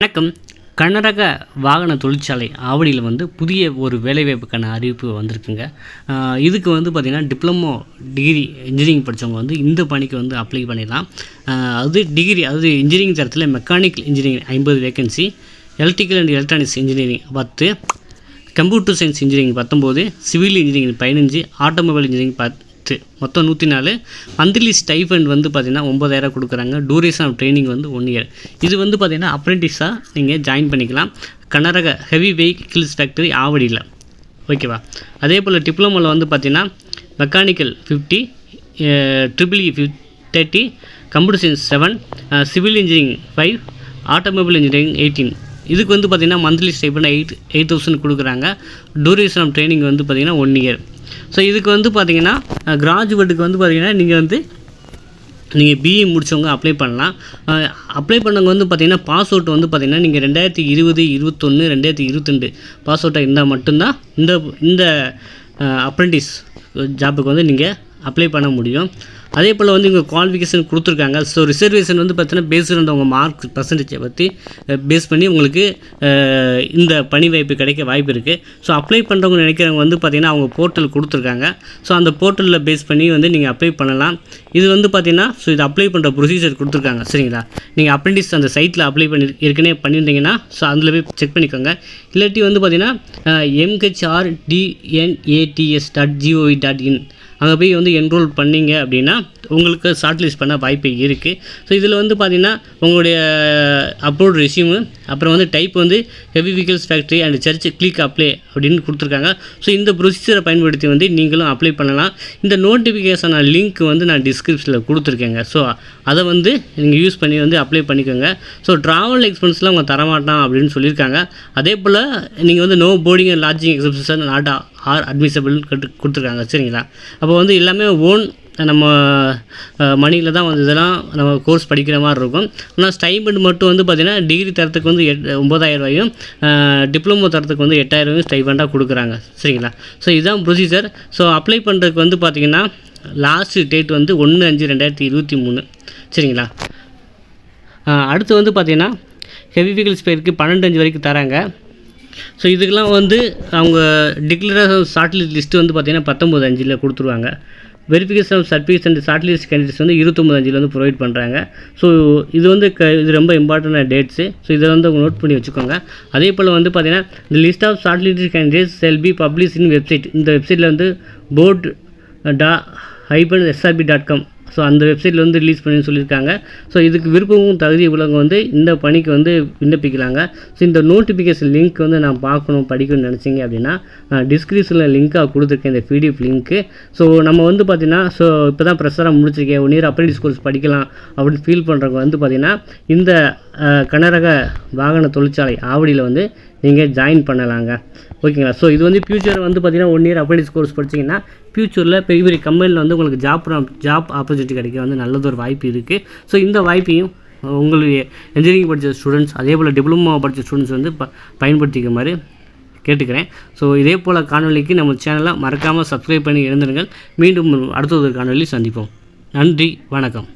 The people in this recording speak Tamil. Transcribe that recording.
வணக்கம். கனரக வாகன தொழிற்சாலை ஆவடியில் புதிய ஒரு வேலைவாய்ப்புக்கான அறிவிப்பு வந்திருக்குங்க. இதுக்கு பார்த்திங்கன்னா டிப்ளமோ டிகிரி இன்ஜினியரிங் படித்தவங்க இந்த பணிக்கு அப்ளை பண்ணிடலாம். அது டிகிரி, அதாவது இன்ஜினியரிங் தரத்தில் mechanical engineering 50 vacancy, electrical and electronics engineering 10, computer science engineering 19, civil engineering 15, automobile engineering 10, மொத்தம் 104. மந்த்லி ஸ்டைஃபண்ட் பார்த்திங்கன்னா 9,000 கொடுக்குறாங்க. Duration of training 1 year. இது பார்த்திங்கன்னா அப்ரெண்டிஸாக நீங்கள் ஜாயின் பண்ணிக்கலாம். கனரக ஹெவி வெஹிக்கிள்ஸ் ஃபேக்ட்ரி ஆவடியில், ஓகேவா. அதே போல் டிப்ளமோவில் பார்த்திங்கன்னா mechanical 50, triple 30, computer science 7, civil engineering 5, automobile engineering 18. இதுக்கு பார்த்திங்கன்னா மந்த்லி ஸ்டைஃபண்ட் 8,000 கொடுக்குறாங்க. டூரேஷன் ஆஃப் ட்ரைனிங் பார்த்திங்கன்னா 1 இயர். ஸோ இதுக்கு பார்த்திங்கன்னா கிராஜுவேட்டுக்கு பார்த்திங்கன்னா நீங்கள் பிஇ முடித்தவங்க அப்ளை பண்ணலாம். அப்ளை பண்ணவங்க பார்த்திங்கன்னா பாஸ் அவுட் பார்த்திங்கன்னா நீங்கள் 2020, 2021, 2022 பாஸ் அவுட்டாக இருந்தால் மட்டும்தான் இந்த அப்ரெண்டிஸ் ஜாப்புக்கு நீங்கள் அப்ளை பண்ண முடியும். அதே போல் இங்கே குவாலிஃபிகேஷன் கொடுத்துருக்காங்க. ஸோ ரிசர்வேஷன் பார்த்தீங்கன்னா பேஸ்டு ஆன் உங்கள் மார்க் பர்சன்டேஜை பற்றி பேஸ் பண்ணி உங்களுக்கு இந்த பணி வாய்ப்பு கிடைக்க வாய்ப்பு இருக்குது. ஸோ அப்ளை பண்ணுறவங்க நினைக்கிறவங்க பார்த்திங்கன்னா அவங்க போர்ட்டல் கொடுத்துருக்காங்க. ஸோ அந்த போர்ட்டலில் பேஸ் பண்ணி நீங்கள் அப்ளை பண்ணலாம். இது பார்த்திங்கன்னா ஸோ இது அப்ளை பண்ணுற ப்ரொசீஜர் கொடுத்துருக்காங்க, சரிங்களா. நீங்கள் அப்ரெண்டிஸ் அந்த சைட்டில் அப்ளை ஏற்கனவே பண்ணியிருந்தீங்கன்னா ஸோ அதில் போய் செக் பண்ணிக்கோங்க. இல்லாட்டி பார்த்திங்கன்னா mhrDNATS.gov.in அங்கே போய் என்ரோல் பண்ணிங்க அப்படின்னா உங்களுக்கு ஷார்ட் லிஸ்ட் பண்ண வாய்ப்பு இருக்குது. ஸோ இதில் பார்த்திங்கன்னா உங்களுடைய அப்லோட் ரெஸ்யூமு, அப்புறம் type heavy vehicles factory and search, click apply அப்படின்னு கொடுத்துருக்காங்க. ஸோ இந்த ப்ரொசீஜரை பயன்படுத்தி நீங்களும் அப்ளை பண்ணலாம். இந்த நோட்டிஃபிகேஷன் லிங்க் நான் டிஸ்கிரிப்ஷனில் கொடுத்துருக்கேங்க. ஸோ அதை நீங்கள் யூஸ் பண்ணி அப்ளை பண்ணிக்கோங்க. ஸோ ட்ராவல் எக்ஸ்பென்ஸ்லாம் அவங்க தரமாட்டான் அப்படின்னு சொல்லியிருக்காங்க. அதே போல் நீங்கள் no boarding and lodging exception not are அட்மிசபிள்னு கொடுத்துருக்காங்க, சரிங்களா. அப்போ எல்லாமே ஓன் நம்ம மணியில் தான் இதெல்லாம் நம்ம கோர்ஸ் படிக்கிற மாதிரி இருக்கும். ஆனால் ஸ்டைபண்ட் மட்டும் பார்த்திங்கன்னா டிகிரி தரத்துக்கு 9,000 ரூபாயும், டிப்ளமோ தரத்துக்கு 8,000 ரூபாயும் ஸ்டைபண்டாக கொடுக்குறாங்க, சரிங்களா. ஸோ இதுதான் ப்ரொசீஜர். ஸோ அப்ளை பண்ணுறதுக்கு பார்த்திங்கன்னா லாஸ்ட் டேட் 1/5/2023, சரிங்களா. அடுத்து பார்த்திங்கன்னா ஹெவி வெஹிக்கிள்ஸ் பேருக்கு 12/5 வரைக்கும் தராங்க. ஸோ இதுக்கெல்லாம் அவங்க டிக்ளரேஷன் ஷார்ட் லிஸ்ட்டு பார்த்திங்கன்னா 19/5 கொடுத்துருவாங்க. Verification of certificates and short list candidates 29/5 provide பண்ணுறாங்க. ஸோ இது இது ரொம்ப இம்பார்ட்டண்டான டேட்ஸு. ஸோ இதை உங்கள் நோட் பண்ணி வச்சுக்கோங்க. அதே போல் பார்த்திங்கன்னா இந்த list of short list candidates shall be publish in website. இந்த வெப்சைட்டில் board.SRB.com, ஸோ அந்த வெப்சைட்டில் ரிலீஸ் பண்ணி சொல்லியிருக்காங்க. ஸோ இதுக்கு விருப்பமும் தகுதி உள்ளவங்க இந்த பணிக்கு விண்ணப்பிக்கலாங்க. ஸோ இந்த நோட்டிஃபிகேஷன் லிங்க் நான் பார்க்கணும் படிக்கணும்னு நினச்சிங்க அப்படின்னா டிஸ்கிரிப்ஷனில் லிங்காக கொடுத்துருக்கேன், இந்த PDF லிங்க்கு. ஸோ நம்ம பார்த்திங்கன்னா ஸோ இப்போ தான் ப்ரெஷராக முடிச்சிருக்கேன், 1 இயர் அப்ரெண்டிஸ் கோர்ஸ் படிக்கலாம் அப்படின்னு ஃபீல் பண்ணுறவங்க பார்த்திங்கன்னா இந்த கனரக வாகன தொழிற்சாலை ஆவடியில் நீங்கள் ஜாயின் பண்ணலாங்க, ஓகேங்களா. ஸோ இது ஃபியூச்சர் பார்த்திங்கன்னா 1 இயர் அப்ரெண்டிஸ் கோர்ஸ் படிச்சிங்கன்னா ஃபியூச்சரில் பெரிய பெரிய கம்பெனியில் உங்களுக்கு ஜாப் ஆப்பர்ச்சுனிட்டி கிடைக்க நல்லதொரு வாய்ப்பு இருக்குது. ஸோ இந்த வாய்ப்பையும் உங்களுடைய இன்ஜினியரிங் படித்த ஸ்டூடெண்ட்ஸ், அதே போல் டிப்ளமோ படித்த ஸ்டூடெண்ட்ஸ் பயன்படுத்திக்க மாதிரி கேட்டுக்கிறேன். ஸோ இதே போல் காணொலிக்கு நம்ம சேனலை மறக்காமல் சப்ஸ்கிரைப் பண்ணி எழுந்துருங்கள். மீண்டும் அடுத்த ஒரு காணொலி சந்திப்போம். நன்றி, வணக்கம்.